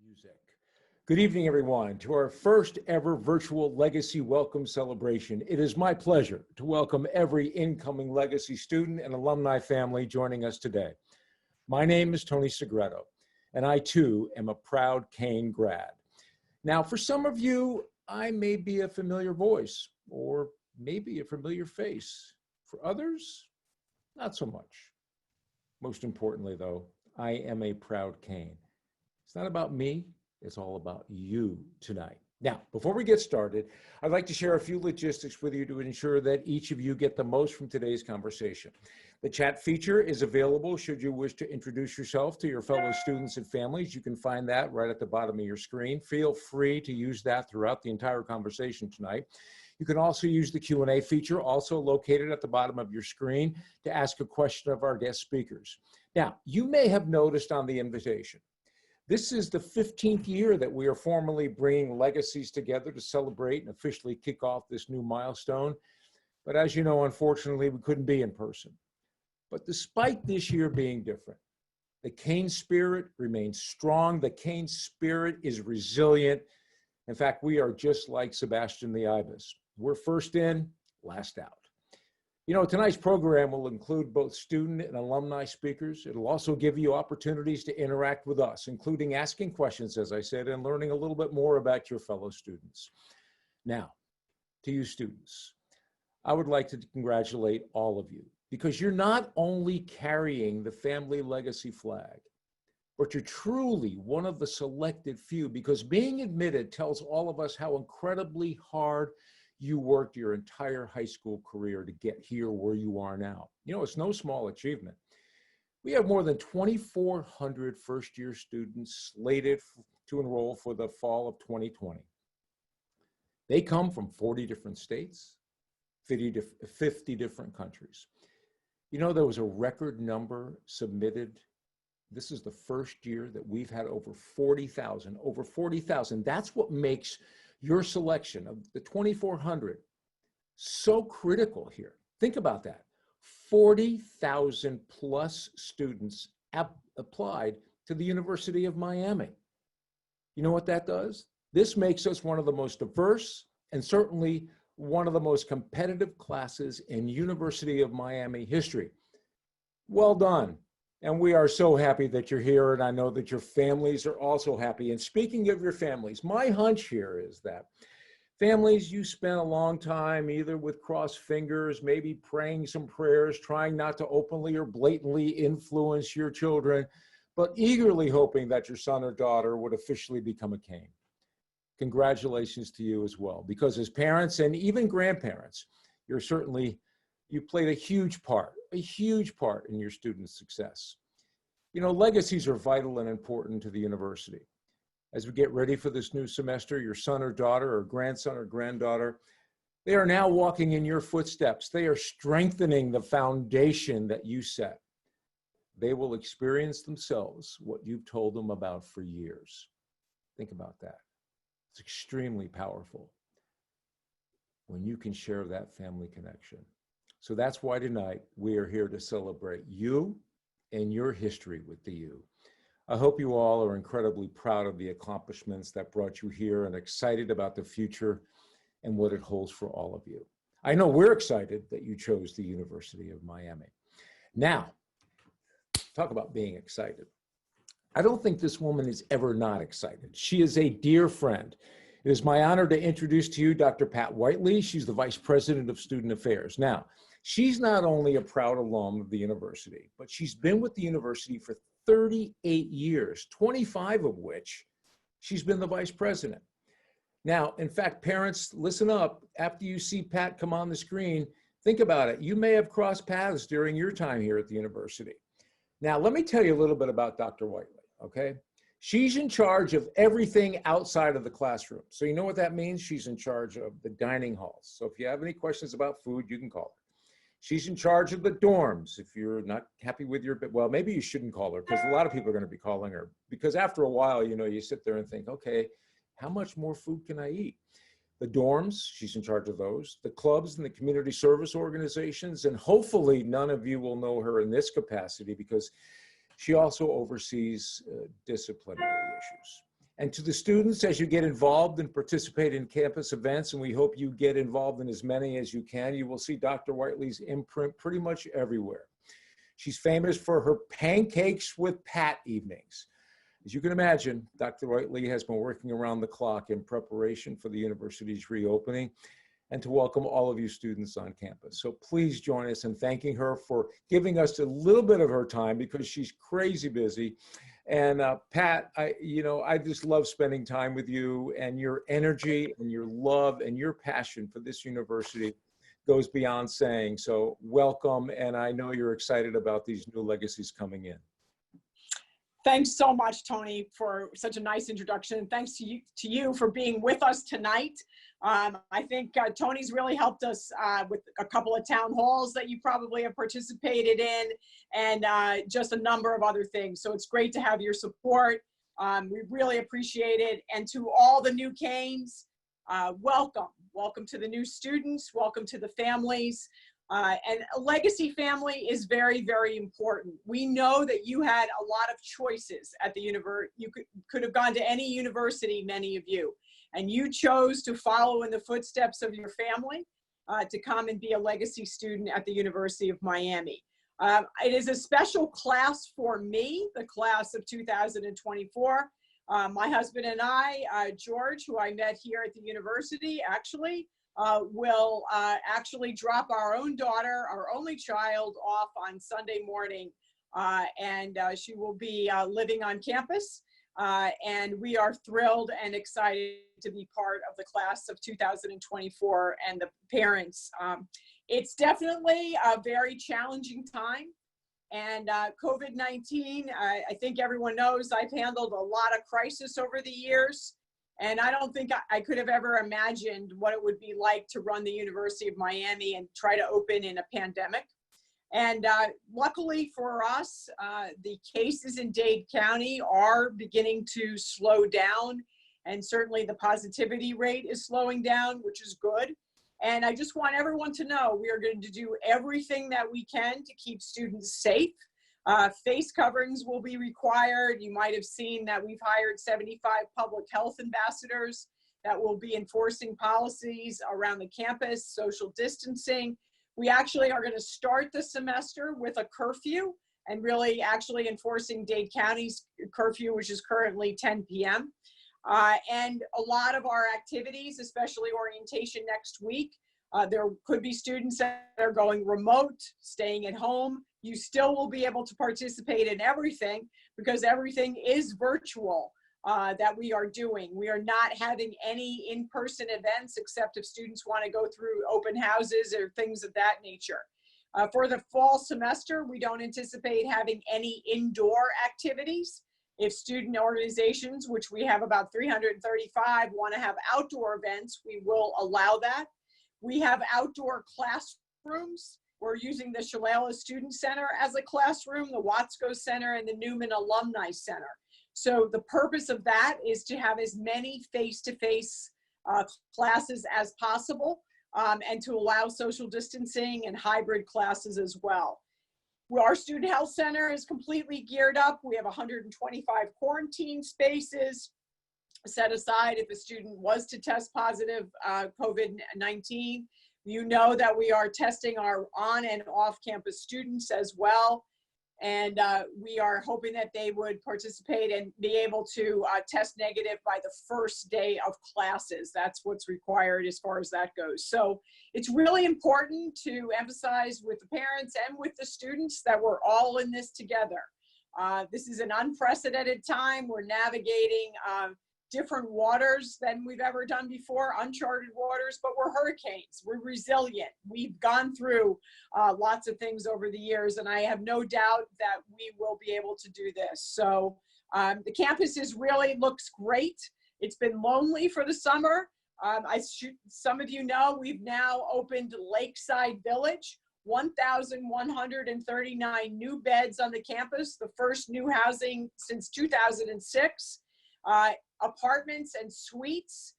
Music. Good evening, everyone, to our first ever virtual Legacy Welcome Celebration. It is my pleasure to welcome every incoming Legacy student and alumni family joining us today. My name is Tony Segreto, and I too am a proud Kane grad. Now, for some of you, I may be a familiar voice or maybe a familiar face. For others, not so much. Most importantly, though, I am a proud Kane. It's not about me, it's all about you tonight. Now, before we get started, I'd like to share a few logistics with you to ensure that each of you get the most from today's conversation. The chat feature is available should you wish to introduce yourself to your fellow students and families. You can find that right at the bottom of your screen. Feel free to use that throughout the entire conversation tonight. You can also use the Q&A feature, also located at the bottom of your screen, to ask a question of our guest speakers. Now, you may have noticed on the invitation, this is the 15th year that we are formally bringing legacies together to celebrate and officially kick off this new milestone. But as you know, unfortunately, we couldn't be in person. But despite this year being different, the Kane spirit remains strong. The Kane spirit is resilient. In fact, we are just like Sebastian the Ibis. We're first in, last out. You know, tonight's program will include both student and alumni speakers. It'll also give you opportunities to interact with us, including asking questions, as I said, and learning a little bit more about your fellow students. Now, to you students, I would like to congratulate all of you because you're not only carrying the family legacy flag, but you're truly one of the selected few, because being admitted tells all of us how incredibly hard you worked your entire high school career to get here where you are now. You know, it's no small achievement. We have more than 2,400 first-year students slated to enroll for the fall of 2020. They come from 40 different states, 50 different countries. You know, there was a record number submitted. This is the first year that we've had over 40,000. Over 40,000. That's what makes your selection of the 2,400 so critical here. Think about that. 40,000 plus students applied to the University of Miami. You know what that does? This makes us one of the most diverse and certainly one of the most competitive classes in University of Miami history. Well done. And we are so happy that you're here, and I know that your families are also happy. And speaking of your families, my hunch here is that families, you spent a long time either with crossed fingers, maybe praying some prayers, trying not to openly or blatantly influence your children, but eagerly hoping that your son or daughter would officially become a Kane. Congratulations to you as well, because as parents and even grandparents, you played a huge part in your students' success. You know, legacies are vital and important to the university. As we get ready for this new semester, your son or daughter or grandson or granddaughter, they are now walking in your footsteps. They are strengthening the foundation that you set. They will experience themselves what you've told them about for years. Think about that. It's extremely powerful when you can share that family connection. So that's why tonight we are here to celebrate you and your history with the U. I hope you all are incredibly proud of the accomplishments that brought you here and excited about the future and what it holds for all of you. I know we're excited that you chose the University of Miami. Now, talk about being excited. I don't think this woman is ever not excited. She is a dear friend. It is my honor to introduce to you Dr. Pat Whiteley. She's the Vice President of Student Affairs. Now, she's not only a proud alum of the university, but she's been with the university for 38 years, 25 of which she's been the vice president. Now, in fact, parents, listen up. After you see Pat come on the screen, think about it. You may have crossed paths during your time here at the university. Now, let me tell you a little bit about Dr. Whiteley, okay? She's in charge of everything outside of the classroom. So you know what that means? She's in charge of the dining halls. So if you have any questions about food, you can call her. She's in charge of the dorms. If you're not happy with well, maybe you shouldn't call her, because a lot of people are going to be calling her, because after a while, you know, you sit there and think, okay, how much more food can I eat? The dorms, she's in charge of those, the clubs and the community service organizations, and hopefully none of you will know her in this capacity, because she also oversees disciplinary issues. And to the students, as you get involved and participate in campus events, and we hope you get involved in as many as you can, you will see Dr. Whiteley's imprint pretty much everywhere. She's famous for her pancakes with Pat evenings. As you can imagine, Dr. Whiteley has been working around the clock in preparation for the university's reopening and to welcome all of you students on campus. So please join us in thanking her for giving us a little bit of her time because she's crazy busy. And Pat, I just love spending time with you, and your energy and your love and your passion for this university goes beyond saying. So welcome, and I know you're excited about these new legacies coming in. Thanks so much, Tony, for such a nice introduction. Thanks to you for being with us tonight. I think Tony's really helped us with a couple of town halls that you probably have participated in, and just a number of other things. So it's great to have your support. We really appreciate it. And to all the new Canes, welcome. Welcome to the new students. Welcome to the families. And a legacy family is very, very important. We know that you had a lot of choices at the university. You could have gone to any university, many of you, and you chose to follow in the footsteps of your family to come and be a legacy student at the University of Miami. It is a special class for me, the class of 2024. My husband and I, George, who I met here at the university, actually, will actually drop our own daughter, our only child, off on Sunday morning, and she will be living on campus, and we are thrilled and excited to be part of the class of 2024 and the parents. It's definitely a very challenging time, and COVID-19, I think everyone knows I've handled a lot of crisis over the years. And I don't think I could have ever imagined what it would be like to run the University of Miami and try to open in a pandemic. And luckily for us, the cases in Dade County are beginning to slow down. And certainly the positivity rate is slowing down, which is good. And I just want everyone to know we are going to do everything that we can to keep students safe. Face coverings will be required. You might have seen that we've hired 75 public health ambassadors that will be enforcing policies around the campus, social distancing. We actually are going to start the semester with a curfew and really actually enforcing Dade County's curfew, which is currently 10 p.m. And a lot of our activities, especially orientation next week, there could be students that are going remote, staying at home. You still will be able to participate in everything because everything is virtual that we are doing. We are not having any in-person events except if students want to go through open houses or things of that nature. For the fall semester, we don't anticipate having any indoor activities. If student organizations, which we have about 335, want to have outdoor events, we will allow that. We have outdoor classrooms. We're using the Shalala Student Center as a classroom, the Watsco Center, and the Newman Alumni Center. So the purpose of that is to have as many face-to-face classes as possible and to allow social distancing and hybrid classes as well. Our Student Health Center is completely geared up. We have 125 quarantine spaces set aside if a student was to test positive COVID-19. You know that we are testing our on and off campus students as well. And we are hoping that they would participate and be able to test negative by the first day of classes. That's what's required as far as that goes. So it's really important to emphasize with the parents and with the students that we're all in this together. This is an unprecedented time. We're navigating different waters than we've ever done before, uncharted waters, but we're hurricanes. We're resilient. We've gone through lots of things over the years, and I have no doubt that we will be able to do this. So the campus really looks great. It's been lonely for the summer. Some of you know we've now opened Lakeside Village, 1,139 new beds on the campus, the first new housing since 2006. Apartments and suites,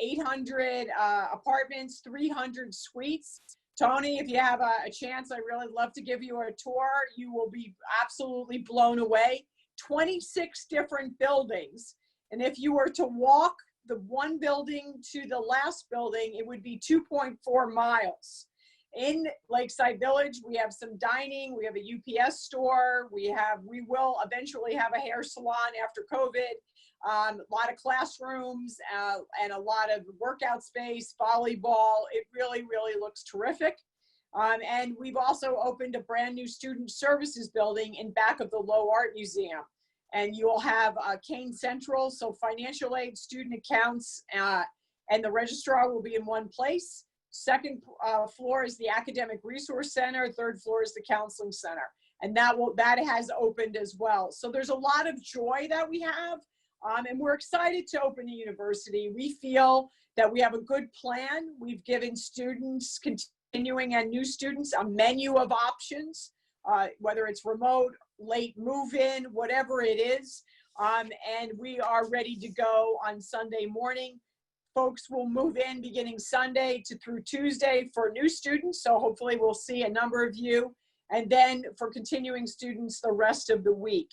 800 apartments, 300 suites. Tony, if you have a chance, I'd really love to give you a tour. You will be absolutely blown away. 26 different buildings And if you were to walk the one building to the last building, it would be 2.4 miles. In Lakeside Village, we have some dining, we have a UPS store, we will eventually have a hair salon after COVID, a lot of classrooms, and a lot of workout space, volleyball. It really, really looks terrific. And we've also opened a brand new student services building in back of the Low Art Museum. And you will have Kane Central, so financial aid, student accounts, and the registrar will be in one place. Second floor is the Academic Resource Center. Third floor is the Counseling Center. And that has opened as well. So there's a lot of joy that we have. And we're excited to open the university. We feel that we have a good plan. We've given students, continuing and new students, a menu of options, whether it's remote, late move-in, whatever it is. And we are ready to go on Sunday morning. Folks will move in beginning Sunday through Tuesday for new students. So hopefully we'll see a number of you. And then for continuing students, the rest of the week.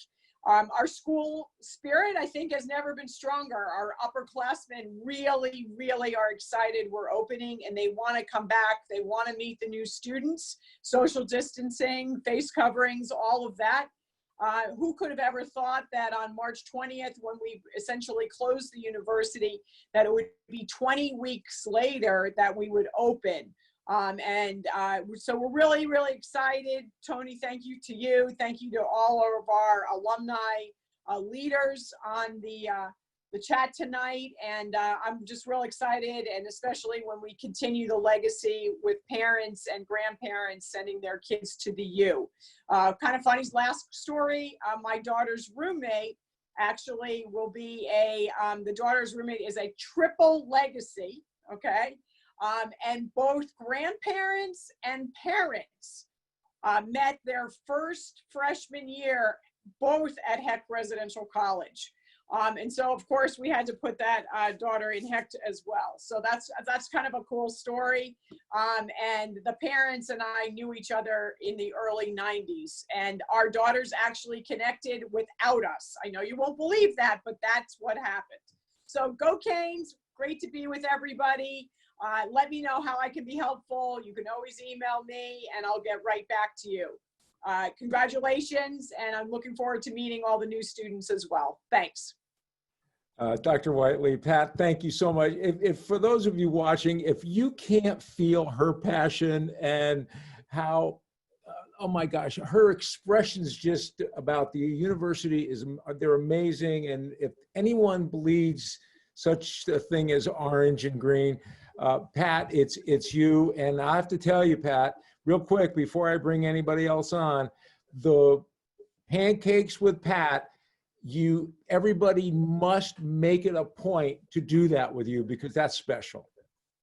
Our school spirit, I think, has never been stronger. Our upperclassmen really, really are excited. We're opening and they want to come back. They want to meet the new students, social distancing, face coverings, all of that. Who could have ever thought that on March 20th, when we essentially closed the university, that it would be 20 weeks later that we would open. So we're really, really excited. Tony, thank you to you. Thank you to all of our alumni leaders on the chat tonight. And I'm just real excited, and especially when we continue the legacy with parents and grandparents sending their kids to the U. Kind of funny, last story, my daughter's roommate actually will be the daughter's roommate is a triple legacy, okay? And both grandparents and parents met their first freshman year, both at Hecht Residential College. And so, of course, we had to put that daughter in Hecht as well. So that's kind of a cool story. And the parents and I knew each other in the early 90s. And our daughters actually connected without us. I know you won't believe that, but that's what happened. So go Canes. Great to be with everybody. Let me know how I can be helpful. You can always email me and I'll get right back to you. Congratulations, and I'm looking forward to meeting all the new students as well. Thanks. Dr. Whiteley, Pat, thank you so much. If for those of you watching, if you can't feel her passion and how, oh my gosh, her expressions just about the university they're amazing. And if anyone bleeds such a thing as orange and green, Pat, it's you. And I have to tell you, Pat, real quick, before I bring anybody else on, the Pancakes with Pat, everybody must make it a point to do that with you, because that's special.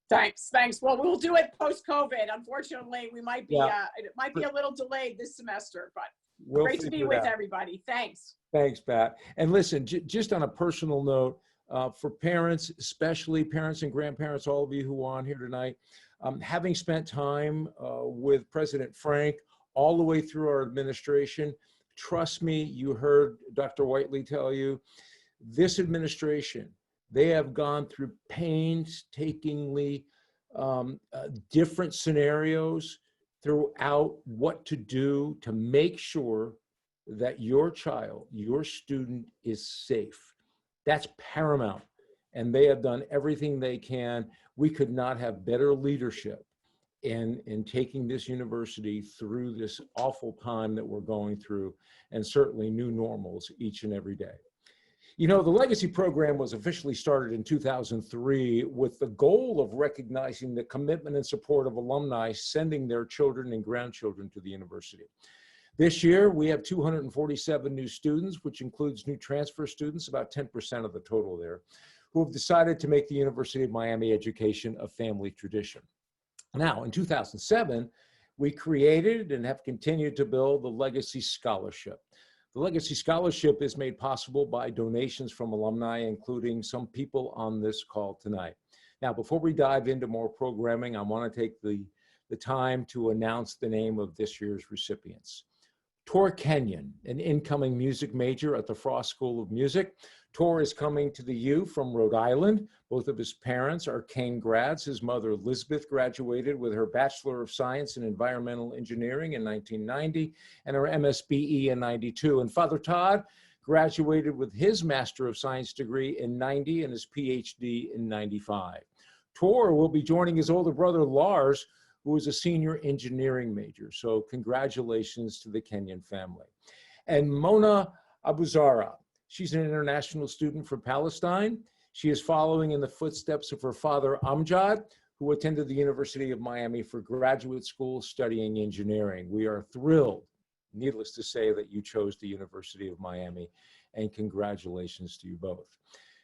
Thanks. Well, we'll do it post-COVID. Unfortunately, we might be, it might be a little delayed this semester, but great to be with everybody. Thanks. Thanks, Pat. And listen, just on a personal note, for parents, especially parents and grandparents, all of you who are on here tonight, having spent time with President Frank all the way through our administration, trust me, you heard Dr. Whiteley tell you, this administration, they have gone through painstakingly different scenarios throughout what to do to make sure that your child, your student is safe. That's paramount. And they have done everything they can. We could not have better leadership in taking this university through this awful time that we're going through, and certainly new normals each and every day. You know, the Legacy program was officially started in 2003 with the goal of recognizing the commitment and support of alumni sending their children and grandchildren to the university. This year, we have 247 new students, which includes new transfer students, about 10% of the total there, who have decided to make the University of Miami education a family tradition. Now, in 2007, we created and have continued to build the Legacy Scholarship. The Legacy Scholarship is made possible by donations from alumni, including some people on this call tonight. Now, before we dive into more programming, I want to take the time to announce the name of this year's recipients. Tor Kenyon, an incoming music major at the Frost School of Music. Tor is coming to the U from Rhode Island. Both of his parents are Kane grads. His mother, Elizabeth, graduated with her Bachelor of Science in Environmental Engineering in 1990 and her MSBE in 92. And Father Todd graduated with his Master of Science degree in 90 and his PhD in 95. Tor will be joining his older brother, Lars, who is a senior engineering major. So congratulations to the Kenyon family. And Mona Abuzara, she's an international student from Palestine. She is following in the footsteps of her father, Amjad, who attended the University of Miami for graduate school studying engineering. We are thrilled, needless to say, that you chose the University of Miami, and congratulations to you both.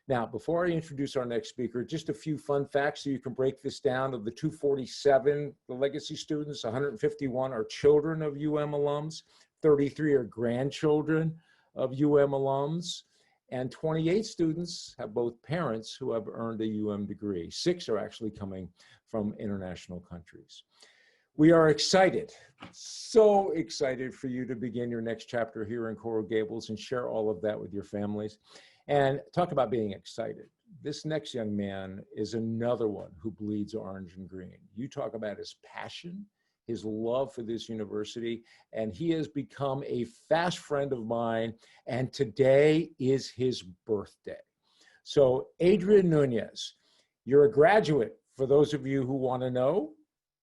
Now, before I introduce our next speaker, just a few fun facts so you can break this down. Of the 247, the legacy students, 151 are children of UM alums, 33 are grandchildren of UM alums, and 28 students have both parents who have earned a UM degree. 6 are actually coming from international countries. We are excited, so excited for you to begin your next chapter here in Coral Gables and share all of that with your families. And talk about being excited. This next young man is another one who bleeds orange and green. You talk about his passion, his love for this university, and he has become a fast friend of mine, and today is his birthday. So Adrian Nunez, you're a graduate, for those of you who want to know,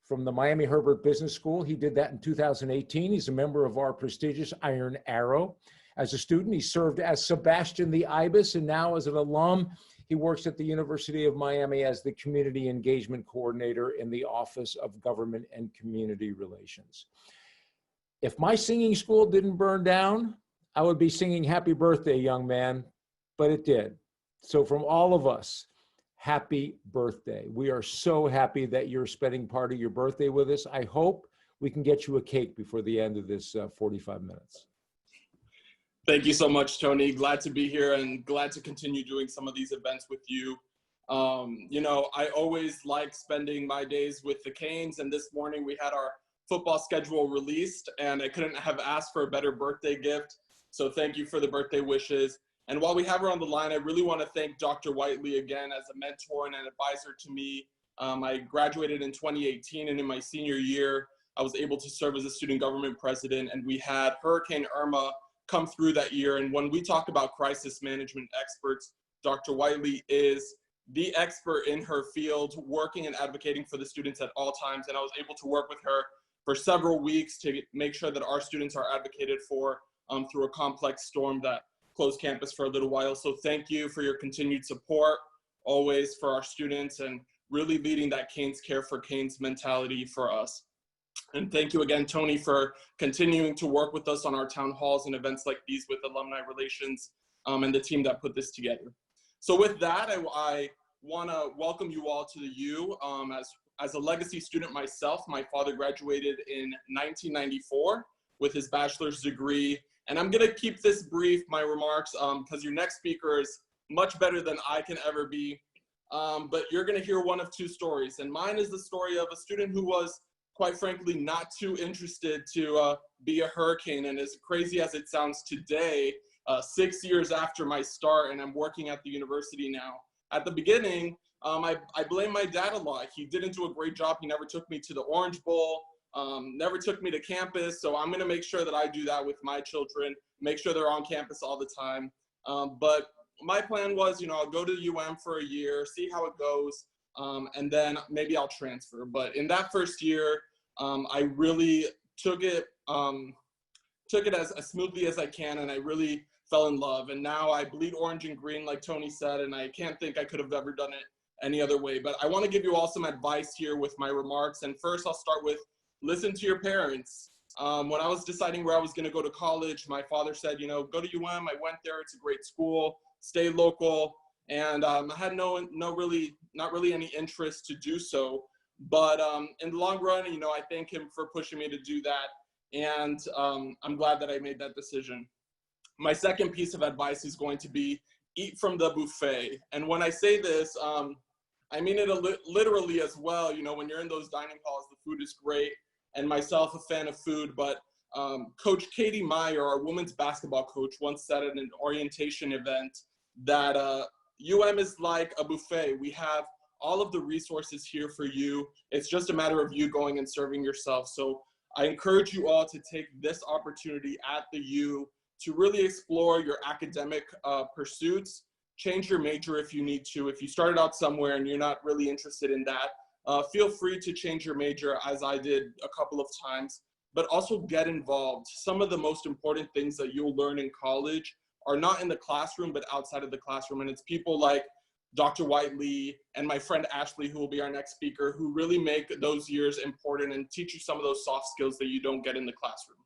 from the Miami Herbert Business School. He did that in 2018. He's a member of our prestigious Iron Arrow. As a student, he served as Sebastian the Ibis, and now as an alum, he works at the University of Miami as the Community Engagement Coordinator in the Office of Government and Community Relations. If my singing school didn't burn down, I would be singing happy birthday, young man, but it did. So from all of us, happy birthday. We are so happy that you're spending part of your birthday with us. I hope we can get you a cake before the end of this 45 minutes. Thank you so much, Tony. Glad to be here and glad to continue doing some of these events with you. You know, I always like spending my days with the Canes, and this morning we had our football schedule released, and I couldn't have asked for a better birthday gift. So thank you for the birthday wishes. And while we have her on the line, I really want to thank Dr. Whiteley again as a mentor and an advisor to me. I graduated in 2018, and in my senior year, I was able to serve as a student government president, and we had Hurricane Irma come through that year. And when we talk about crisis management experts, Dr. Whiteley is the expert in her field, working and advocating for the students at all times. And I was able to work with her for several weeks to make sure that our students are advocated for through a complex storm that closed campus for a little while. So thank you for your continued support always for our students and really leading that Canes Care for Canes mentality for us. And thank you again, Tony, for continuing to work with us on our town halls and events like these with Alumni Relations and the team that put this together. So with that, I want to welcome you all to the U. As a legacy student myself, my father graduated in 1994 with his bachelor's degree. And I'm going to keep this brief, my remarks, because your next speaker is much better than I can ever be. But you're going to hear one of two stories. And mine is the story of a student who was, quite frankly, not too interested to be a Hurricane. And as crazy as it sounds today, 6 years after my start, and I'm working at the university now. At the beginning, I blame my dad a lot. He didn't do a great job. He never took me to the Orange Bowl, never took me to campus. So I'm going to make sure that I do that with my children, make sure they're on campus all the time. But my plan was, I'll go to UM for a year, see how it goes. And then maybe I'll transfer. But in that first year, I really took it as smoothly as I can, and I really fell in love. And now I bleed orange and green, like Tony said, and I can't think I could have ever done it any other way. But I want to give you all some advice here with my remarks. And first, I'll start with listen to your parents. When I was deciding where I was going to go to college, my father said, go to UM. I went there. It's a great school. Stay local. And I had not really any interest to do so. But in the long run, I thank him for pushing me to do that. And I'm glad that I made that decision. My second piece of advice is going to be eat from the buffet. And when I say this, I mean it literally as well. When you're in those dining halls, the food is great. And myself, a fan of food, but Coach Katie Meyer, our women's basketball coach, once said at an orientation event that UM is like a buffet. We have all of the resources here for you. It's just a matter of you going and serving yourself. So I encourage you all to take this opportunity at the U to really explore your academic pursuits. Change your major if you need to. If you started out somewhere and you're not really interested in that, feel free to change your major, as I did a couple of times, but also get involved. Some of the most important things that you'll learn in college are not in the classroom, but outside of the classroom. And it's people like Dr. Whiteley and my friend Ashley, who will be our next speaker, who really make those years important and teach you some of those soft skills that you don't get in the classroom.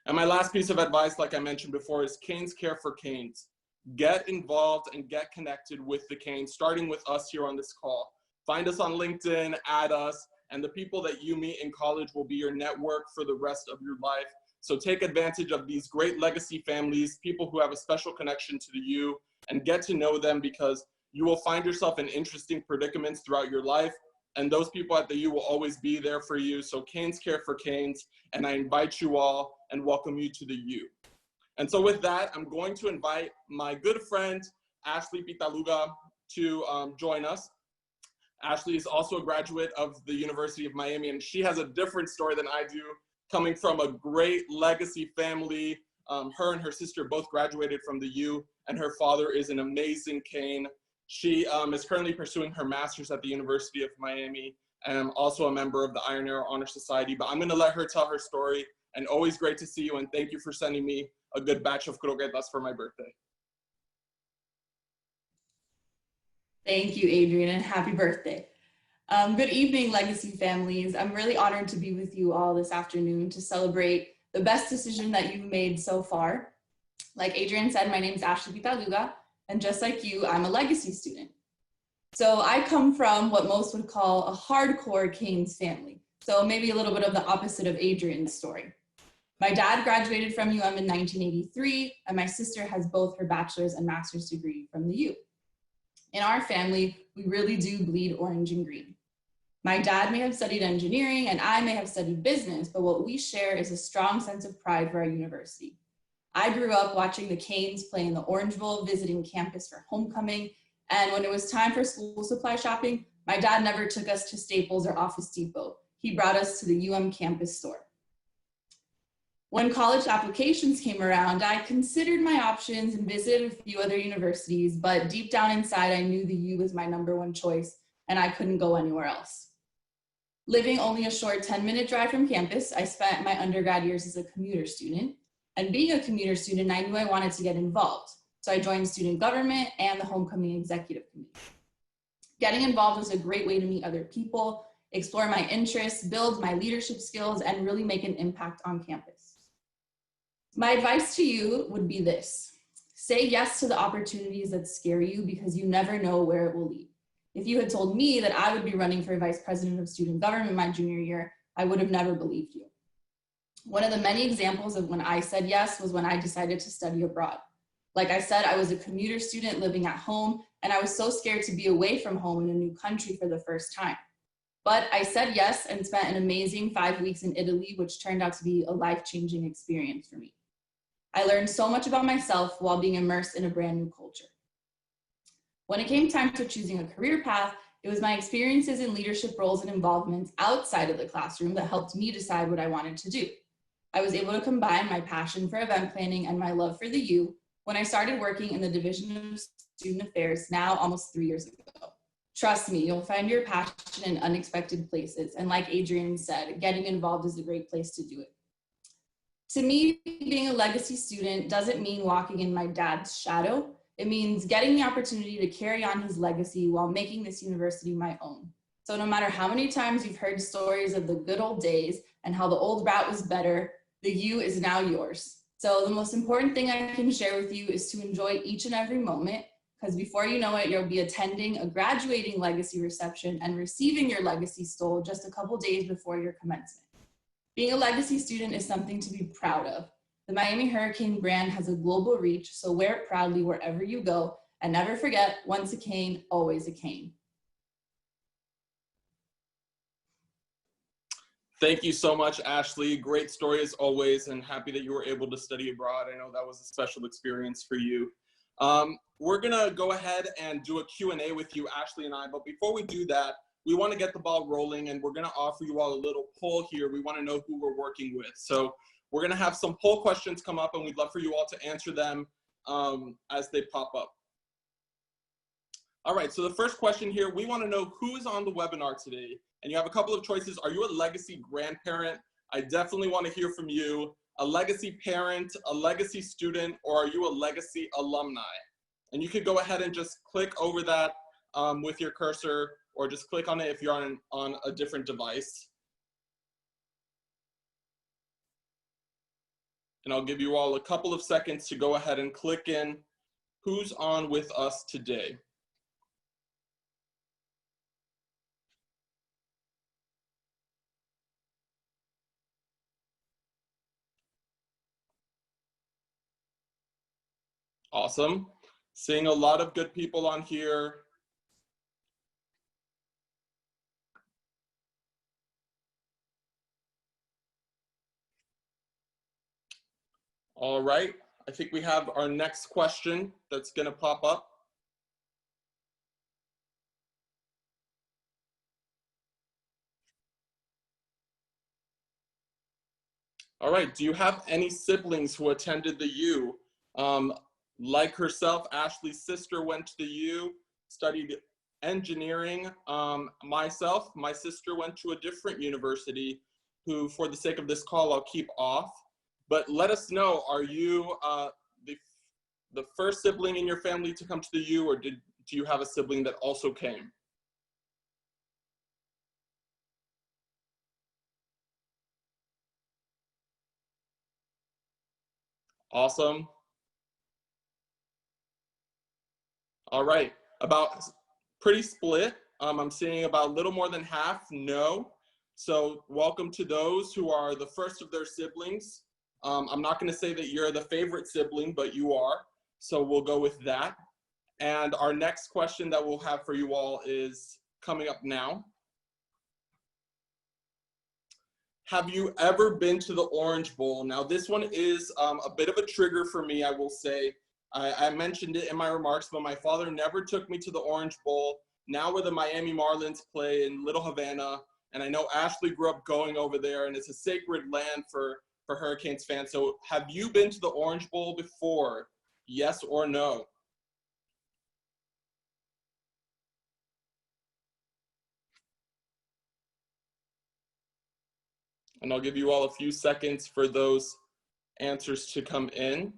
And my last piece of advice, like I mentioned before, is Canes Care for Canes. Get involved and get connected with the Canes, starting with us here on this call. Find us on LinkedIn, add us, and the people that you meet in college will be your network for the rest of your life. So take advantage of these great legacy families, people who have a special connection to the U, and get to know them, because you will find yourself in interesting predicaments throughout your life, and those people at the U will always be there for you. So Canes Care for Canes, and I invite you all and welcome you to the U. And so with that, I'm going to invite my good friend, Ashley Pitaluga, to join us. Ashley is also a graduate of the University of Miami, and she has a different story than I do, coming from a great legacy family. Her and her sister both graduated from the U, and her father is an amazing Cane. She is currently pursuing her master's at the University of Miami, and I'm also a member of the Iron Arrow Honor Society, but I'm gonna let her tell her story. And always great to see you, and thank you for sending me a good batch of croquetas for my birthday. Thank you, Adrian, and happy birthday. Good evening, Legacy families. I'm really honored to be with you all this afternoon to celebrate the best decision that you've made so far. Like Adrian said, my name is Ashley Pitaluga, and just like you, I'm a Legacy student. So I come from what most would call a hardcore Canes family. So maybe a little bit of the opposite of Adrian's story. My dad graduated from UM in 1983, and my sister has both her bachelor's and master's degree from the U. In our family, we really do bleed orange and green. My dad may have studied engineering and I may have studied business, but what we share is a strong sense of pride for our university. I grew up watching the Canes play in the Orange Bowl, visiting campus for homecoming, and when it was time for school supply shopping, my dad never took us to Staples or Office Depot. He brought us to the UM campus store. When college applications came around, I considered my options and visited a few other universities, but deep down inside, I knew the U was my #1 choice and I couldn't go anywhere else. Living only a short 10-minute drive from campus, I spent my undergrad years as a commuter student. And being a commuter student, I knew I wanted to get involved. So I joined student government and the homecoming executive committee. Getting involved was a great way to meet other people, explore my interests, build my leadership skills, and really make an impact on campus. My advice to you would be this: say yes to the opportunities that scare you, because you never know where it will lead. If you had told me that I would be running for vice president of student government my junior year, I would have never believed you. One of the many examples of when I said yes was when I decided to study abroad. Like I said, I was a commuter student living at home, and I was so scared to be away from home in a new country for the first time. But I said yes and spent an amazing 5 weeks in Italy, which turned out to be a life-changing experience for me. I learned so much about myself while being immersed in a brand new culture. When it came time to choosing a career path, it was my experiences in leadership roles and involvements outside of the classroom that helped me decide what I wanted to do. I was able to combine my passion for event planning and my love for the U when I started working in the Division of Student Affairs, now almost 3 years ago. Trust me, you'll find your passion in unexpected places. And like Adrian said, getting involved is a great place to do it. To me, being a Legacy student doesn't mean walking in my dad's shadow. It means getting the opportunity to carry on his legacy while making this university my own. So no matter how many times you've heard stories of the good old days and how the old route was better, the U is now yours. So the most important thing I can share with you is to enjoy each and every moment, because before you know it, you'll be attending a graduating Legacy reception and receiving your Legacy stole just a couple days before your commencement. Being a Legacy student is something to be proud of. The Miami Hurricane brand has a global reach, so wear it proudly wherever you go, and never forget, once a Cane, always a Cane. Thank you so much, Ashley. Great story as always, and happy that you were able to study abroad. I know that was a special experience for you. We're gonna go ahead and do a Q&A with you, Ashley and I, but before we do that, we wanna get the ball rolling, and we're gonna offer you all a little poll here. We wanna know who we're working with. So we're gonna have some poll questions come up, and we'd love for you all to answer them as they pop up. All right, so the first question here, we wanna know who is on the webinar today. And you have a couple of choices. Are you a legacy grandparent? I definitely want to hear from you. A legacy parent, a legacy student, or are you a legacy alumni? And you could go ahead and just click over that with your cursor, or just click on it if you're on a different device. And I'll give you all a couple of seconds to go ahead and click in who's on with us today. Awesome. Seeing a lot of good people on here. All right, I think we have our next question that's gonna pop up. All right, do you have any siblings who attended the U? Like herself, Ashley's sister went to the U, studied engineering. My sister went to a different university who, for the sake of this call, I'll keep off. But let us know, are you the first sibling in your family to come to the U, or do you have a sibling that also came? Awesome. All right, about pretty split. I'm seeing about a little more than half no. So welcome to those who are the first of their siblings. I'm not gonna say that you're the favorite sibling, but you are. So we'll go with that. And our next question that we'll have for you all is coming up now. Have you ever been to the Orange Bowl? Now this one is a bit of a trigger for me, I will say. I mentioned it in my remarks, but my father never took me to the Orange Bowl. Now where the Miami Marlins play in Little Havana, and I know Ashley grew up going over there, and it's a sacred land for Hurricanes fans. So have you been to the Orange Bowl before? Yes or no? And I'll give you all a few seconds for those answers to come in.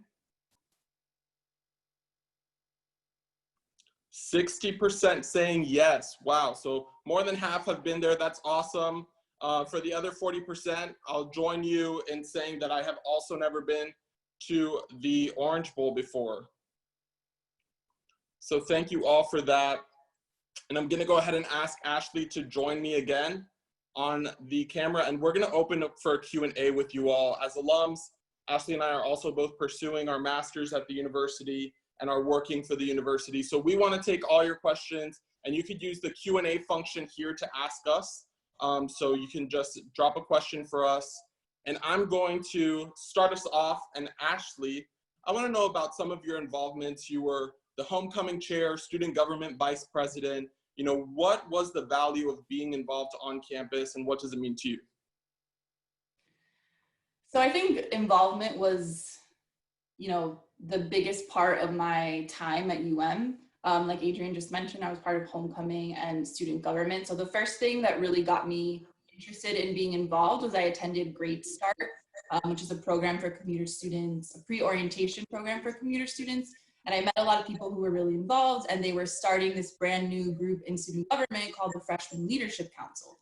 60% saying yes. Wow, so more than half have been there. That's awesome. For the other 40%, I'll join you in saying that I have also never been to the Orange Bowl before. So thank you all for that. And I'm gonna go ahead and ask Ashley to join me again on the camera, and we're gonna open up for a Q&A with you all. As alums, Ashley and I are also both pursuing our masters at the university and are working for the university. So we wanna take all your questions, and you could use the Q&A function here to ask us. So you can just drop a question for us. And I'm going to start us off. And Ashley, I wanna know about some of your involvements. You were the homecoming chair, student government vice president. You know, what was the value of being involved on campus, and what does it mean to you? So I think involvement was, you know, the biggest part of my time at UM. Like Adrian just mentioned, I was part of homecoming and student government. So the first thing that really got me interested in being involved was I attended Great Start, which is a program for commuter students, a pre-orientation program for commuter students. And I met a lot of people who were really involved, and they were starting this brand new group in student government called the Freshman Leadership Council.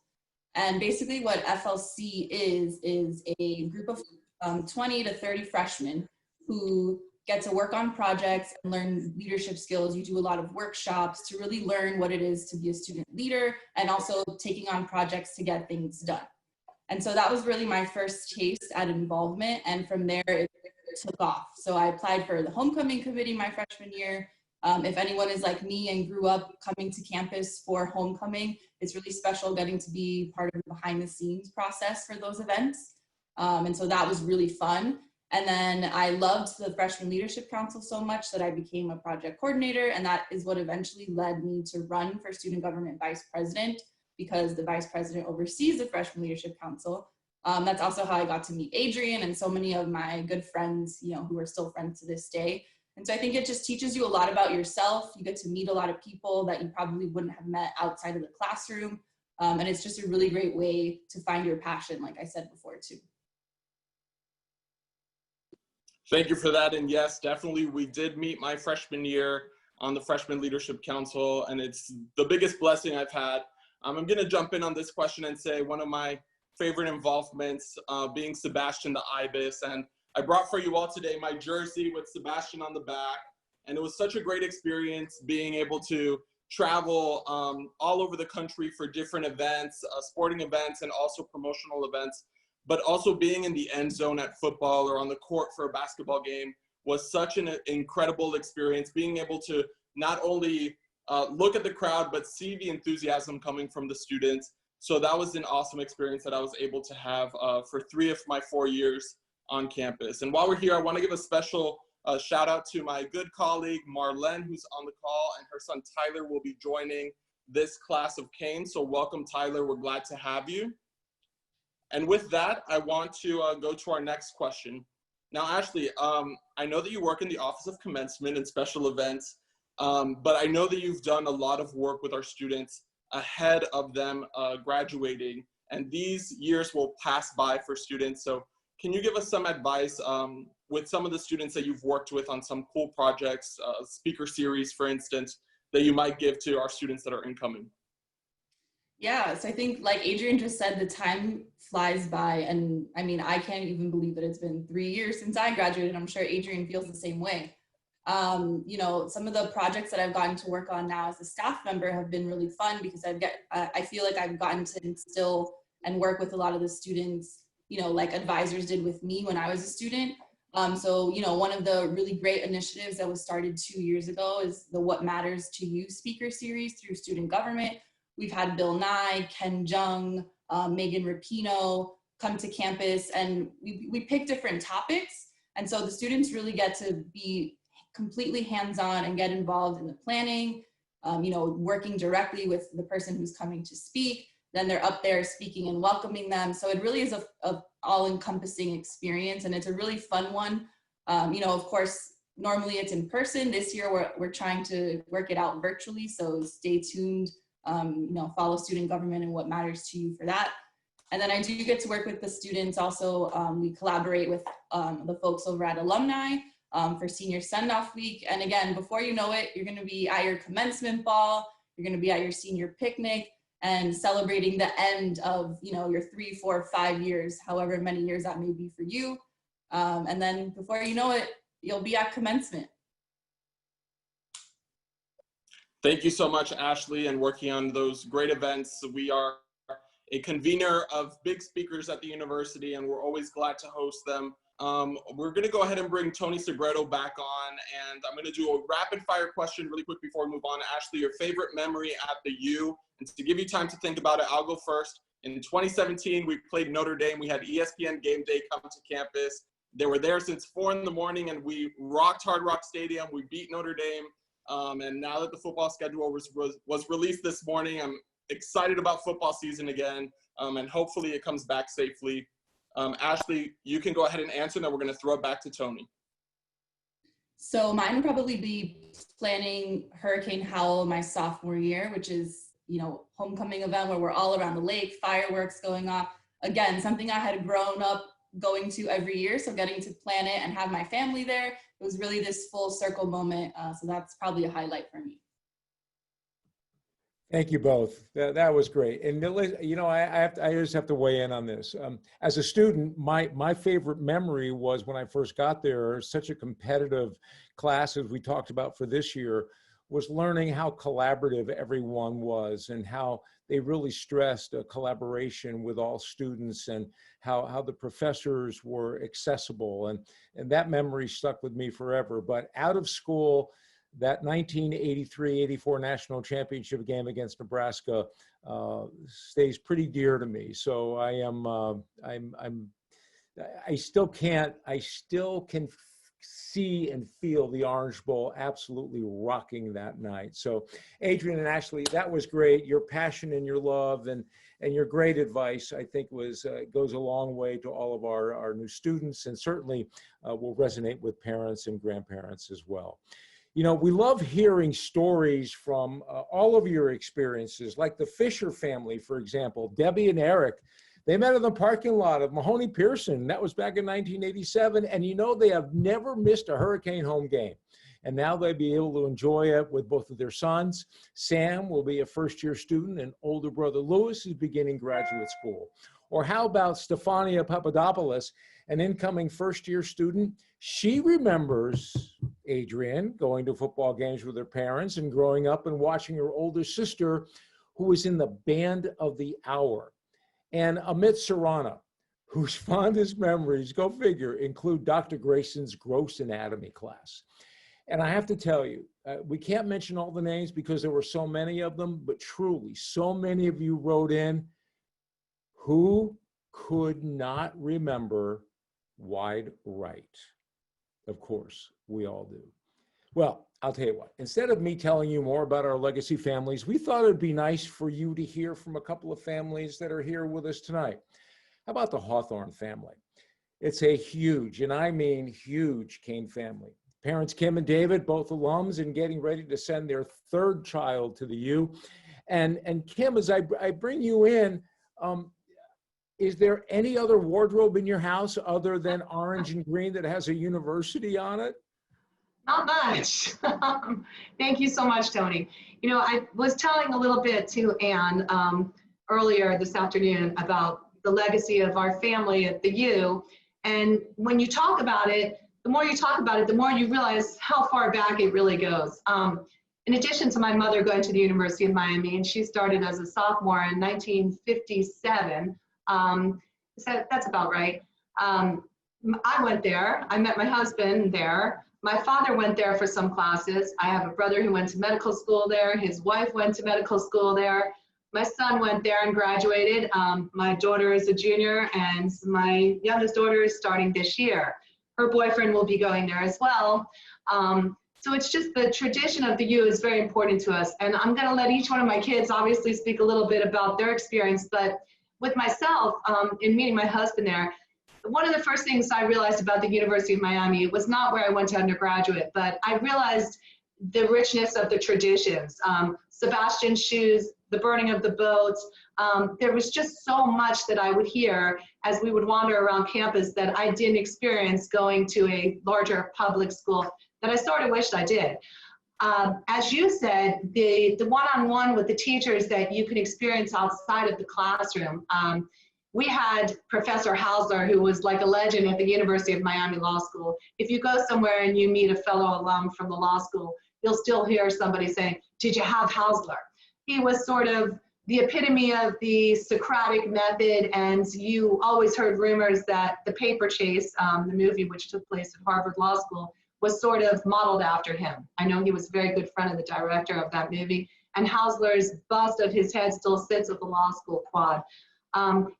And basically what FLC is a group of 20 to 30 freshmen who get to work on projects and learn leadership skills. You do a lot of workshops to really learn what it is to be a student leader, and also taking on projects to get things done. And so that was really my first taste at involvement. And from there, it took off. So I applied for the homecoming committee my freshman year. If anyone is like me and grew up coming to campus for homecoming, it's really special getting to be part of the behind the scenes process for those events. And so that was really fun. And then I loved the Freshman Leadership Council so much that I became a project coordinator, and that is what eventually led me to run for student government vice president, because the vice president oversees the Freshman Leadership Council. That's also how I got to meet Adrian and so many of my good friends, you know, who are still friends to this day. And so I think it just teaches you a lot about yourself. You get to meet a lot of people that you probably wouldn't have met outside of the classroom. And it's just a really great way to find your passion, like I said before, too. Thank you for that. And yes, definitely, we did meet my freshman year on the Freshman Leadership Council, and it's the biggest blessing I've had. I'm going to jump in on this question and say one of my favorite involvements being Sebastian the Ibis. And I brought for you all today my jersey with Sebastian on the back. And it was such a great experience being able to travel all over the country for different events, sporting events, and also promotional events. But also being in the end zone at football or on the court for a basketball game was such an incredible experience. Being able to not only look at the crowd, but see the enthusiasm coming from the students. So that was an awesome experience that I was able to have for 3 of my 4 years on campus. And while we're here, I want to give a special shout out to my good colleague, Marlene, who's on the call, and her son, Tyler, will be joining this class of Canes. So welcome, Tyler. We're glad to have you. And with that, I want to go to our next question. Now, Ashley, I know that you work in the Office of Commencement and Special Events, but I know that you've done a lot of work with our students ahead of them graduating, and these years will pass by for students. So can you give us some advice with some of the students that you've worked with on some cool projects, speaker series, for instance, that you might give to our students that are incoming? Yeah, so I think like Adrian just said, the time flies by. And I mean, I can't even believe that it's been 3 years since I graduated. I'm sure Adrian feels the same way. You know, some of the projects that I've gotten to work on now as a staff member have been really fun, because I feel like I've gotten to instill and work with a lot of the students, you know, like advisors did with me when I was a student. So, you know, one of the really great initiatives that was started 2 years ago is the What Matters to You speaker series through student government. We've had Bill Nye, Ken Jung, Megan Rapinoe come to campus, and we pick different topics. And so the students really get to be completely hands-on and get involved in the planning, you know, working directly with the person who's coming to speak. Then they're up there speaking and welcoming them. So it really is a all-encompassing experience, and it's a really fun one. You know, of course, normally it's in person. This year we're trying to work it out virtually, so stay tuned. You know, follow student government and What Matters to You for that. And then I do get to work with the students also. We collaborate with the folks over at Alumni for senior send-off week. And again, before you know it, you're going to be at your commencement ball, you're going to be at your senior picnic, and celebrating the end of, you know, your 3, 4, 5 years, however many years that may be for you. And then before you know it, you'll be at commencement. Thank you so much, Ashley, and working on those great events. We are a convener of big speakers at the university, and we're always glad to host them. We're going to go ahead and bring Tony Segreto back on, and I'm going to do a rapid fire question really quick before we move on. Ashley, your favorite memory at the U, and to give you time to think about it, I'll go first. In 2017, we played Notre Dame. We had ESPN Game Day come to campus. They were there since 4 in the morning, and we rocked Hard Rock Stadium. We beat Notre Dame. And now that the football schedule was released this morning, I'm excited about football season again, and hopefully it comes back safely. Ashley, you can go ahead and answer, and then we're going to throw it back to Tony. So mine would probably be planning Hurricane Howl my sophomore year, which is, you know, homecoming event where we're all around the lake, fireworks going off. Again, something I had grown up going to every year, so getting to plan it and have my family there, it was really this full circle moment. So that's probably a highlight for me. Thank you both. That was great. And you know, I just have to weigh in on this. As a student, my favorite memory was when I first got there. Such a competitive class, as we talked about for this year, was learning how collaborative everyone was and how they really stressed a collaboration with all students, and how the professors were accessible. And that memory stuck with me forever. But out of school, that 1983-84 national championship game against Nebraska stays pretty dear to me. So I still can see and feel the Orange Bowl absolutely rocking that night. So Adrian and Ashley, that was great. Your passion and your love and your great advice, I think goes a long way to all of our new students, and certainly will resonate with parents and grandparents as well. You know, we love hearing stories from all of your experiences, like the Fisher family, for example. Debbie and Eric, they met in the parking lot of Mahoney Pearson. That was back in 1987. And you know, they have never missed a Hurricane home game. And now they'll be able to enjoy it with both of their sons. Sam will be a first-year student, and older brother Lewis is beginning graduate school. Or how about Stefania Papadopoulos, an incoming first-year student? She remembers Adrian going to football games with her parents and growing up and watching her older sister, who was in the band of the hour. And Amit Sarana, whose fondest memories, go figure, include Dr. Grayson's gross anatomy class. And I have to tell you, we can't mention all the names because there were so many of them, but truly, so many of you wrote in. Who could not remember Wide Right? Of course, we all do. Well, I'll tell you what, instead of me telling you more about our legacy families, we thought it'd be nice for you to hear from a couple of families that are here with us tonight. How about the Hawthorne family? It's a huge, and I mean huge, Kane family. Parents Kim and David, both alums, and getting ready to send their third child to the U. And Kim, as I bring you in, is there any other wardrobe in your house other than orange and green that has a university on it? Not much. Thank you so much, Tony. You know, I was telling a little bit to Anne earlier this afternoon about the legacy of our family at the U. And when you talk about it, the more you talk about it, the more you realize how far back it really goes. In addition to my mother going to the University of Miami, and she started as a sophomore in 1957, so that's about right. I went there. I met my husband there. My father went there for some classes. I have a brother who went to medical school there. His wife went to medical school there. My son went there and graduated. My daughter is a junior, and my youngest daughter is starting this year. Her boyfriend will be going there as well. So it's just the tradition of the U is very important to us. And I'm going to let each one of my kids obviously speak a little bit about their experience. But with myself, in meeting my husband there, one of the first things I realized about the University of Miami was not where I went to undergraduate, but I realized the richness of the traditions. Sebastian's shoes, the burning of the boats. There was just so much that I would hear as we would wander around campus that I didn't experience going to a larger public school that I sort of wished I did. As you said, the one-on-one with the teachers that you can experience outside of the classroom. We had Professor Hausler, who was like a legend at the University of Miami Law School. If you go somewhere and you meet a fellow alum from the law school, you'll still hear somebody saying, "Did you have Hausler?" He was sort of the epitome of the Socratic method, and you always heard rumors that The Paper Chase, the movie which took place at Harvard Law School, was sort of modeled after him. I know he was a very good friend of the director of that movie, and Hausler's bust of his head still sits at the law school quad.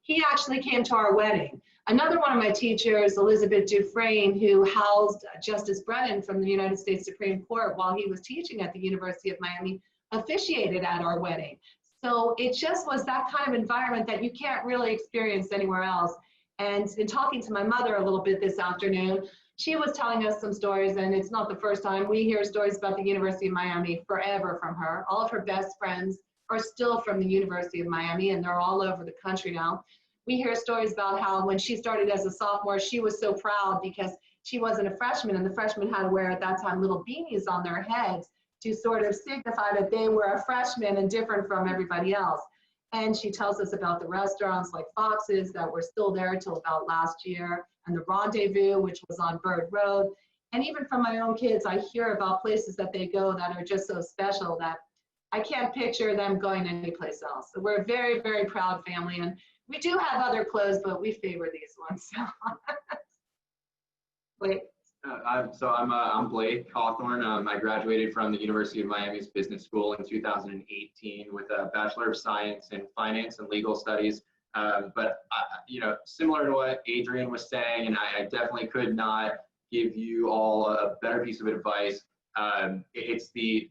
He actually came to our wedding. Another one of my teachers, Elizabeth Dufresne, who housed Justice Brennan from the United States Supreme Court while he was teaching at the University of Miami, officiated at our wedding. So it just was that kind of environment that you can't really experience anywhere else. And in talking to my mother a little bit this afternoon, she was telling us some stories, and it's not the first time. We hear stories about the University of Miami forever from her. All of her best friends are still from the University of Miami, and they're all over the country now. We hear stories about how when she started as a sophomore, she was so proud because she wasn't a freshman, and the freshmen had to wear at that time little beanies on their heads to sort of signify that they were a freshman and different from everybody else. And she tells us about the restaurants like Fox's that were still there till about last year, and the Rendezvous, which was on Bird Road. And even from my own kids, I hear about places that they go that are just so special that I can't picture them going anyplace else. So we're a very, very proud family, and we do have other clothes, but we favor these ones. Wait, I'm Blake Hawthorne. I graduated from the University of Miami's Business School in 2018 with a Bachelor of Science in Finance and Legal Studies. Similar to what Adrian was saying, and I definitely could not give you all a better piece of advice. It's the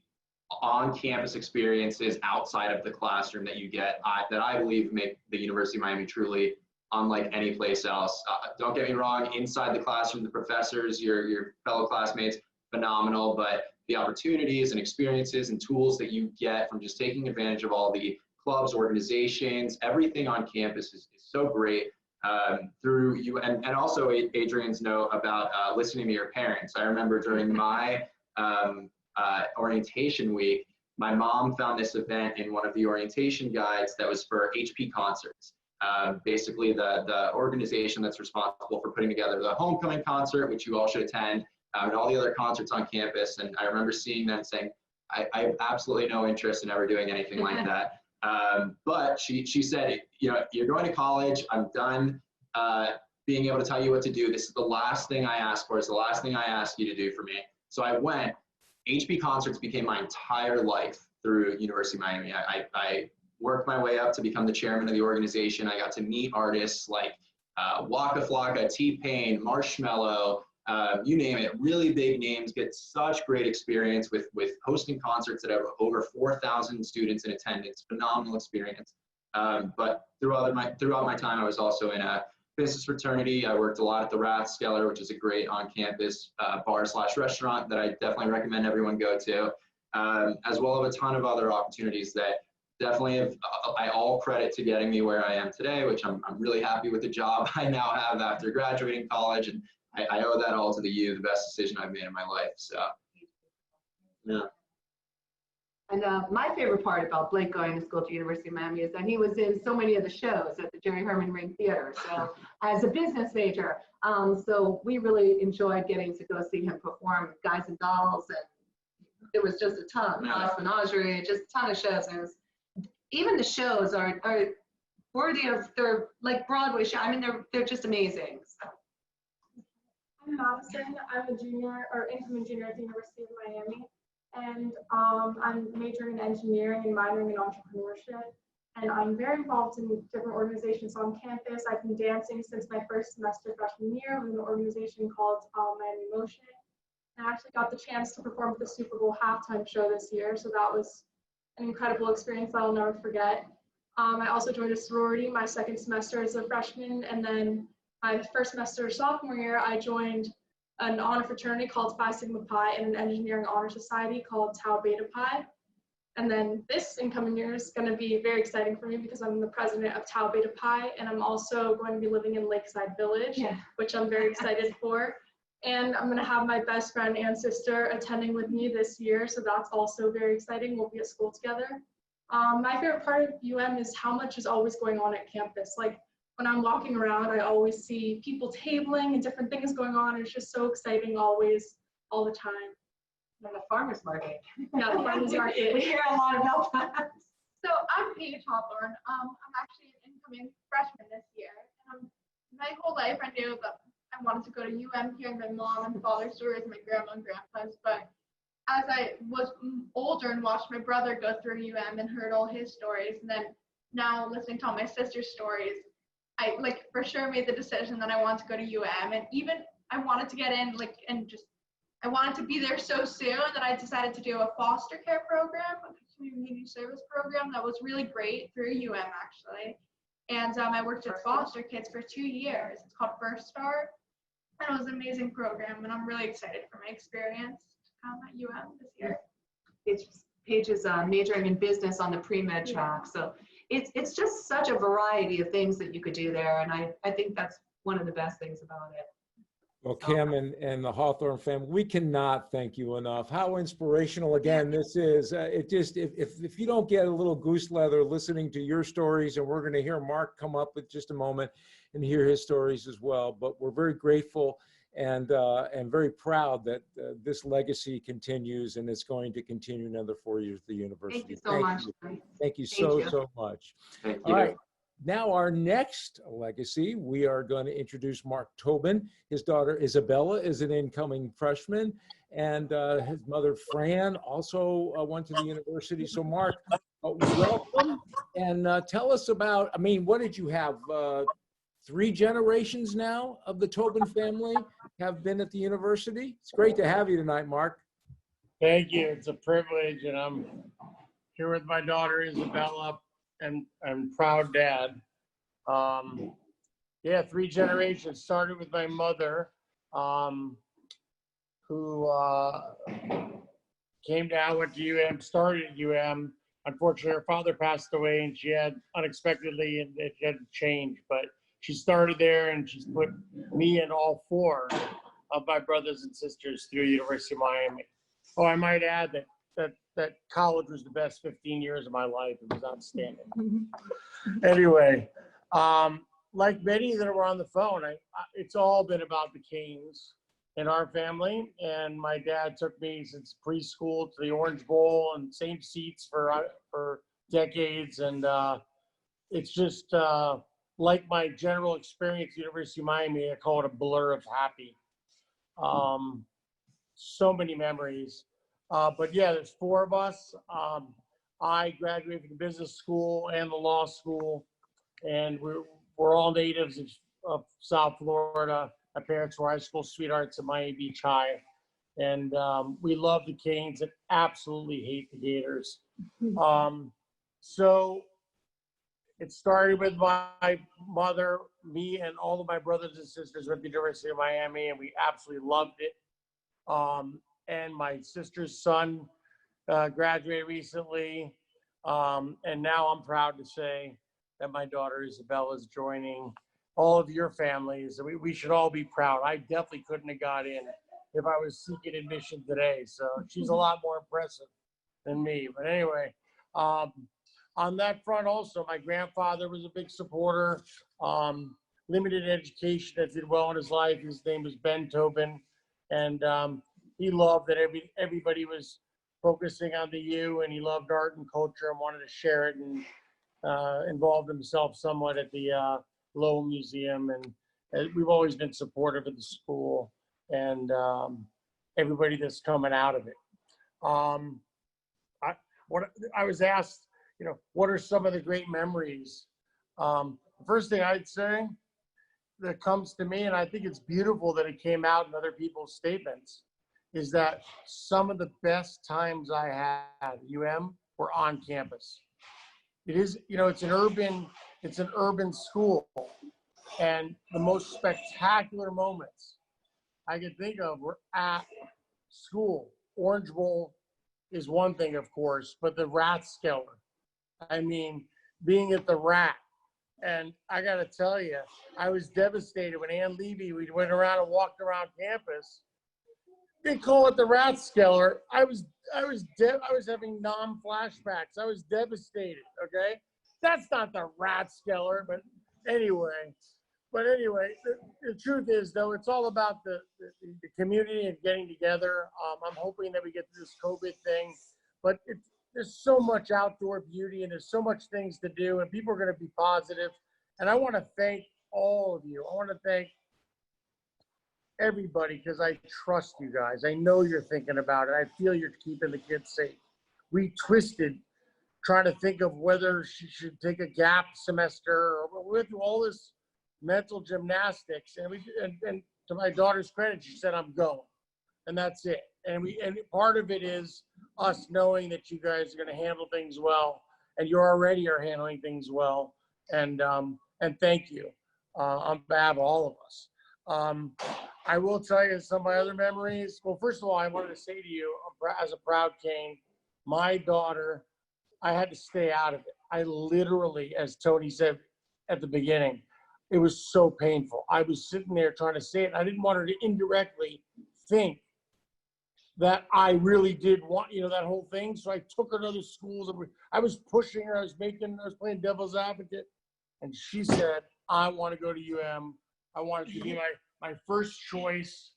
on-campus experiences outside of the classroom that you get that I believe make the University of Miami truly unlike any place else. Don't get me wrong, inside the classroom, the professors, your fellow classmates, phenomenal, but the opportunities and experiences and tools that you get from just taking advantage of all the clubs, organizations, everything on campus is so great. Through you, and also Adrian's note about listening to your parents. I remember during my orientation week, my mom found this event in one of the orientation guides that was for HP Concerts. Basically the organization that's responsible for putting together the homecoming concert, which you all should attend, and all the other concerts on campus. And I remember seeing them saying, I have absolutely no interest in ever doing anything like that. But she said, you're going to college. I'm done being able to tell you what to do. This is the last thing I ask for. It's the last thing I ask you to do for me. So I went. HP Concerts became my entire life through University of Miami. I worked my way up to become the chairman of the organization. I got to meet artists like Waka Flocka, T-Pain, Marshmello, you name it, really big names, get such great experience with hosting concerts that have over 4,000 students in attendance, phenomenal experience. But throughout my time, I was also in a business fraternity. I worked a lot at the Rathskeller, which is a great on-campus bar/restaurant that I definitely recommend everyone go to, as well as a ton of other opportunities that definitely I all credit to getting me where I am today, which I'm really happy with the job I now have after graduating college. And I owe that all to the U, the best decision I've made in my life. So, yeah. And my favorite part about Blake going to school at the University of Miami is that he was in so many of the shows at the Jerry Herman Ring Theater. So as a business major, so we really enjoyed getting to go see him perform Guys and Dolls, and it was just a ton. Lost Menagerie, just a ton of shows. And it was, even the shows are worthy of their like Broadway show. I mean, they're just amazing. So. I'm Madison. I'm a junior or incoming junior at the University of Miami, and I'm majoring in engineering and minoring in entrepreneurship. And I'm very involved in different organizations on campus. I've been dancing since my first semester freshman year with an organization called Miami Motion. And I actually got the chance to perform at the Super Bowl halftime show this year, so that was an incredible experience that I'll never forget. I also joined a sorority my second semester as a freshman, and then my first semester sophomore year, I joined an honor fraternity called Phi Sigma Pi and an engineering honor society called Tau Beta Pi. And then this incoming year is going to be very exciting for me because I'm the president of Tau Beta Pi, and I'm also going to be living in Lakeside Village, which I'm very excited for. And I'm going to have my best friend and sister attending with me this year, so that's also very exciting. We'll be at school together. My favorite part of UM is how much is always going on at campus. Like when I'm walking around, I always see people tabling and different things going on. It's just so exciting always, all the time. And the farmer's market. Yeah, the farmer's market. We hear a lot about that. So I'm Paige Hawthorne. I'm actually an incoming freshman this year. My whole life I knew that I wanted to go to UM, hearing my mom and father's stories, my grandma and grandpa's. But as I was older and watched my brother go through UM and heard all his stories, and then now listening to all my sister's stories, I for sure made the decision that I wanted to go to UM. And even I wanted to get in I wanted to be there so soon that I decided to do a foster care program, a community service program that was really great through UM actually. And I worked with foster kids for 2 years. It's called First Start. And it was an amazing program, and I'm really excited for my experience at UM this year. Paige is majoring in business on the pre-med track, so it's just such a variety of things that you could do there, and I think that's one of the best things about it. Well, Kim and the Hawthorne family, we cannot thank you enough. How inspirational, again, this is. If you don't get a little goose leather listening to your stories, and we're going to hear Mark come up with just a moment and hear his stories as well. But we're very grateful and very proud that this legacy continues, and it's going to continue another 4 years at the university. Thank you so much. Thank you so much. Thank you. All right. Now our next legacy, we are going to introduce Mark Tobin. His daughter Isabella is an incoming freshman, and his mother Fran also went to the university. So Mark, welcome, and tell us about, I mean, what did you have? 3 generations now of the Tobin family have been at the university. It's great to have you tonight, Mark. Thank you. It's a privilege, and I'm here with my daughter Isabella, and I'm proud dad. Yeah, 3 generations. Started with my mother, who came down, went to UM, started at UM. Unfortunately, her father passed away, and she had unexpectedly, and it had to change. But she started there, and she's put me and all 4 of my brothers and sisters through University of Miami. Oh, I might add that college was the best 15 years of my life. It was outstanding. Anyway, like many that were on the phone, it's all been about the Canes in our family. And my dad took me since preschool to the Orange Bowl and same seats for decades. And it's just like my general experience at University of Miami, I call it a blur of happy. So many memories. But yeah, there's 4 of us. I graduated from the business school and the law school, and we're all natives of South Florida. My parents were high school sweethearts at Miami Beach High, and we love the Canes and absolutely hate the Gators. So it started with my mother, me, and all of my brothers and sisters went to the University of Miami, and we absolutely loved it. And my sister's son graduated recently. And now I'm proud to say that my daughter Isabella is joining all of your families. We should all be proud. I definitely couldn't have got in if I was seeking admission today. So she's a lot more impressive than me. But anyway, on that front also, my grandfather was a big supporter. Limited education that did well in his life. His name was Ben Tobin. And he loved that everybody was focusing on the U, and he loved art and culture and wanted to share it, and involved himself somewhat at the Lowell Museum. And we've always been supportive of the school and everybody that's coming out of it. I was asked, what are some of the great memories? The first thing I'd say that comes to me, and I think it's beautiful that it came out in other people's statements, is that some of the best times I had at UM were on campus. It is, it's an urban school, and the most spectacular moments I could think of were at school. Orange Bowl is one thing, of course, but the Rathskeller. I mean, being at the Rat. And I got to tell you, I was devastated when Ann Levy, we went around and walked around campus. They call it the Rathskeller. I was having flashbacks. I was devastated. Okay, that's not the Rathskeller, but anyway. The truth is, though, it's all about the community and getting together. I'm hoping that we get through this COVID thing, but there's so much outdoor beauty and there's so much things to do, and people are going to be positive. And I want to thank all of you. I want to thank everybody, because I trust you guys. I know you're thinking about it. I feel you're keeping the kids safe. We twisted trying to think of whether she should take a gap semester, or we went through all this mental gymnastics. And to my daughter's credit, she said, I'm going. And that's it. And part of it is us knowing that you guys are going to handle things well, and you already are handling things well. And thank you on behalf of all of us. I will tell you some of my other memories. Well, first of all, I wanted to say to you, as a proud Cane, my daughter, I had to stay out of it. I literally, as Tony said at the beginning, it was so painful. I was sitting there trying to say it. I didn't want her to indirectly think that I really did want, that whole thing. So I took her to other schools. I was pushing her. I was playing devil's advocate. And she said, I want to go to UM. I want it to be my first choice.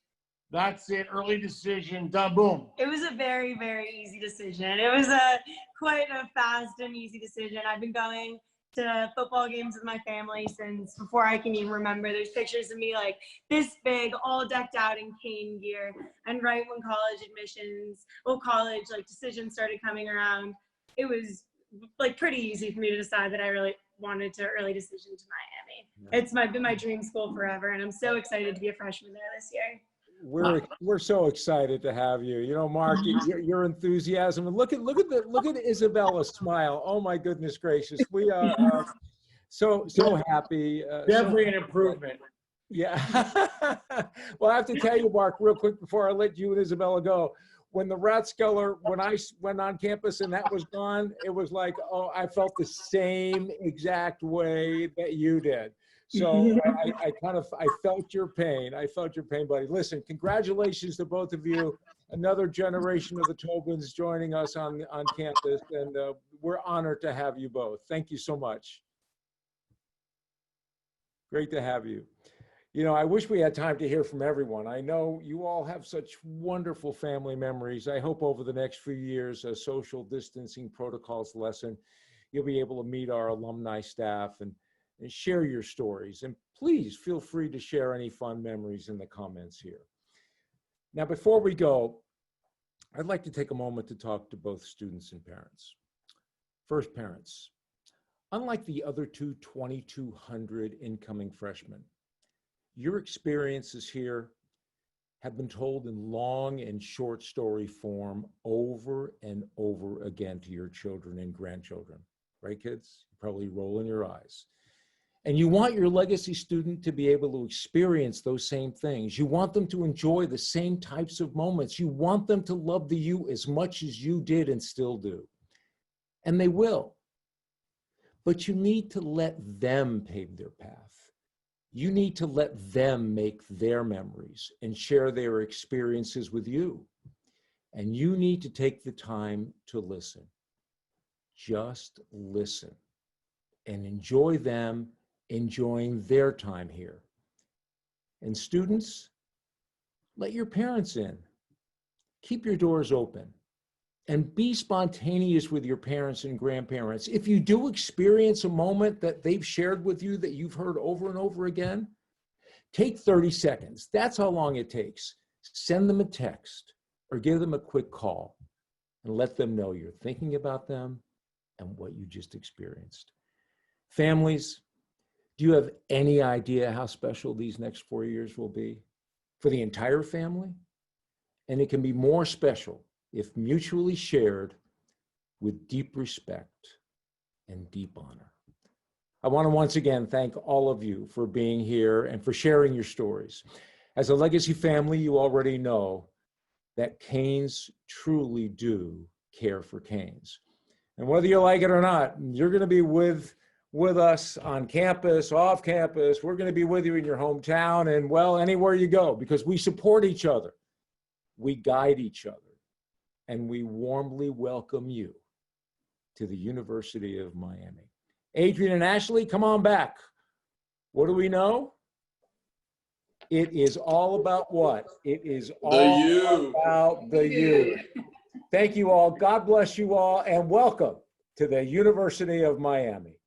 That's it. Early decision. Done. Boom. It was a very, very easy decision. It was quite a fast and easy decision. I've been going to football games with my family since before I can even remember. There's pictures of me like this big, all decked out in cane gear. And right when college like decisions started coming around, it was like pretty easy for me to decide that I really wanted to early decision to Miami. It's been my dream school forever, and I'm so excited to be a freshman there this year. We're so excited to have you. You know, Mark, your enthusiasm, and look at Isabella's smile. Oh my goodness gracious, we are so happy. Definitely an improvement. Yeah. Well, I have to tell you, Mark, real quick before I let you and Isabella go. When the Rathskeller, when I went on campus and that was gone, it was like, oh, I felt the same exact way that you did. So I felt your pain. I felt your pain, buddy. Listen, congratulations to both of you. Another generation of the Tobins joining us on campus, and we're honored to have you both. Thank you so much. Great to have you. You know, I wish we had time to hear from everyone. I know you all have such wonderful family memories. I hope over the next few years, as social distancing protocols lessen, you'll be able to meet our alumni staff and share your stories. And please feel free to share any fun memories in the comments here. Now, before we go, I'd like to take a moment to talk to both students and parents. First, parents. Unlike the other 2,200 incoming freshmen, your experiences here have been told in long and short story form over and over again to your children and grandchildren. Right, kids? You're probably rolling your eyes. And you want your legacy student to be able to experience those same things. You want them to enjoy the same types of moments. You want them to love the U as much as you did and still do. And they will. But you need to let them pave their path. You need to let them make their memories and share their experiences with you. And you need to take the time to listen. Just listen and enjoy them enjoying their time here. And students, let your parents in. Keep your doors open and be spontaneous with your parents and grandparents. If you do experience a moment that they've shared with you that you've heard over and over again, take 30 seconds. That's how long it takes. Send them a text or give them a quick call and let them know you're thinking about them and what you just experienced. Families, do you have any idea how special these next 4 years will be for the entire family? And it can be more special if mutually shared with deep respect and deep honor. I want to once again thank all of you for being here and for sharing your stories. As a legacy family, you already know that Canes truly do care for Canes. And whether you like it or not, you're going to be with us on campus, off campus. We're going to be with you in your hometown and, well, anywhere you go, because we support each other. We guide each other. And we warmly welcome you to the University of Miami. Adrian and Ashley, come on back. What do we know? It is all about what? It is all about the you. Thank you all. God bless you all, and welcome to the University of Miami.